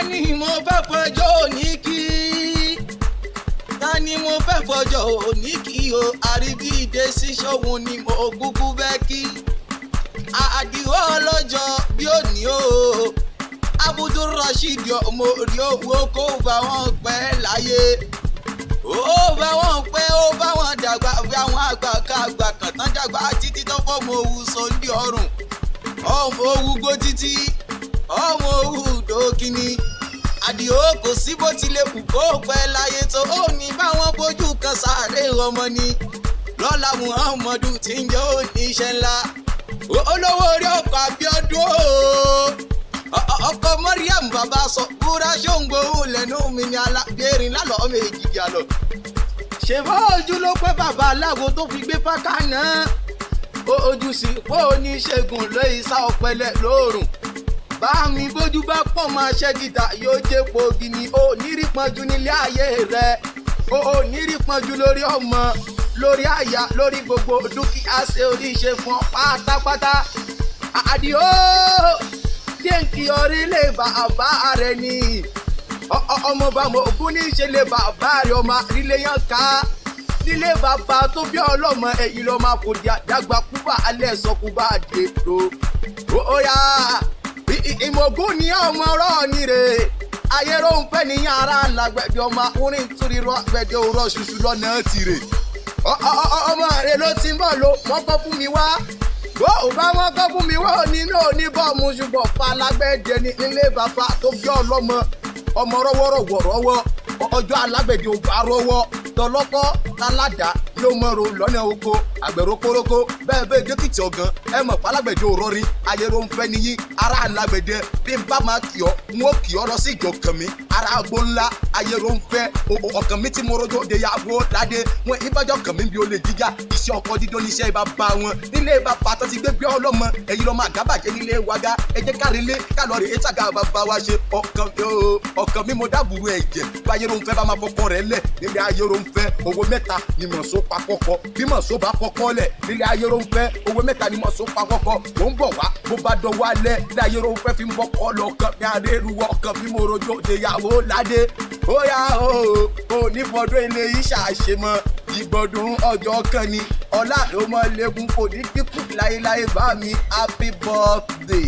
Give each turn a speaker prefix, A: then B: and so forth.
A: ni mo fẹ́ fọjọ́ òní kí ta ni mo fẹ́ fọjọ́ òní kí o àríbídé sí ṣòwò ni mo kúkú fẹ́ kí àdìwọ́ ọlọ́jọ́ bí òní o Abdulrasheed ọmọ orí owó kó bá wọn pẹ́ láyé ó bá wọn pẹ́ ó bá wọn dàgbà bí àwọn àgbà kan tán dàgbà títí tó fọmọ òwú sọ́ndí ọrùn ọmọ òwú gbó títí ọmọ òwú dókínì àdìó kò sí bó tilẹ̀ kù kó pẹ́ láyé tó ó ní báwọn bójú kan sáré ọmọ ni lọ́la Muhammadu tí ń jẹ́ oníṣẹ́ ńlá olówó orí ọkọ̀ Abíọ́dún ọkọ̀ Mariam bàbá sọ búra ṣóńgbò lẹ́nu mi ní Alabi Erinlalo ọmọ èjìdí àlọ́ ṣèbá ojú ló pẹ́ bàbá aláwo tó fi gbé fáká náà ojú sí pé oníṣègùn lóyè sá ọ̀pẹ̀lẹ̀ lóòrùn bá mi bójú bá pọ̀ máa ṣẹ́ gìtà yóò jẹ́ pògì ni ó nírí pọ́njú nílé ayé rẹ̀ ó nírí pọ́njú lórí ọmọ lórí àyà lórí gbogbo dúkìá ṣe oríṣe fún pátápátá àdìó jẹ́ǹkì orílẹ̀ bàbá rẹ̀ ni ọmọ bàmọ̀ ògún ní í ṣe lè bàbá rẹ̀ ọmọ ilé yẹn ká nílé bàbá tó bí ọlọ́mọ ẹ̀yìn lọ́mọ kò dàgbà kúbà alẹ́ sọ kúbà dèlò ó yá ìmọ̀gún ní ọmọ ọ̀rọ̀ ni rè ayé ló ń pẹ́ ní yàrá làgbẹ̀dẹ ọmọ orin torí gbẹ̀dẹ òrọ̀ ṣùṣù lọ́nà tìrè ọmọ rẹ̀ ló ti ń bọ̀ ló wọ́n kọ́ fún mi wá bó ò bá wọn kọ́ fún mi wá nínú oníbọ̀mù ṣùgbọ́n falágbẹ̀dẹ ní ilé bàbá tó bí ọlọ́mọ ọmọ rọ́wọ́rọ́wọ́ ọjọ́ alágbẹ̀dẹ ò bá rọ́wọ́ tọlọ́kọ́ táládà ló mọ̀rọ̀ lọ́nà oko àgbẹ̀rò kórókó bẹ́ẹ̀ bẹ́ẹ̀ dókítì ọ̀gán ẹ mọ̀ falágbẹ̀dẹ ò rọrí ayé ló ń fẹ́ níyí ara alágbẹ̀dẹ bí n bá máa kì ọ́ n ó kì ọ́ lọ sí ìjọ kàn mí ara agbó ńlá ayé ló ń fẹ́ ọkàn mi tí mo rojọ́ de yàgò ládé wọn ìbájọ́ kàn mí bí ó lè jíjà iṣẹ́ ọkọ dídó níṣẹ́ ibà bá wọn nílé ibà pàtó ti gbé bí ọlọ́mọ ẹ̀yin lọ́mọ àgábàjẹ́ nílé waga ẹ jẹ́ kárílé kálọ̀rì ètàgà bàbá wa ṣe ọkàn mi mo dábùrú ẹ̀jẹ̀ báyé ló ń fẹ́ bá máa fọkọ rẹ̀ lẹ̀ nílé ayé ló ń fẹ́ owó mẹ́ta ni mọ̀ọ́sọ́ pa kọ́kọ́ bí mọ̀ọ́sọ́ bá kọ́kọ́ lẹ̀ nílé ayé ló ń fẹ́ owó mẹ́ta ni mọ̀ọ́sọ́ pa kọ́kọ́ mò ń bọ̀ wá bó bá dọ̀wọ́ alẹ́ nílé ayé ló ń fẹ́ fi ń bọ́kọ́ lọ kàn mí àrẹ́rùwọ̀ kàn mí mo rojọ́ ìyàwó ládé ó yá o nífọdún ilé yìí ṣàṣemọ́ ìgbọ̀dún ọjọ́ kan ni ọlá ló mọ lẹ́gùn kò ní dínkù láéláé bá mi happy birthday.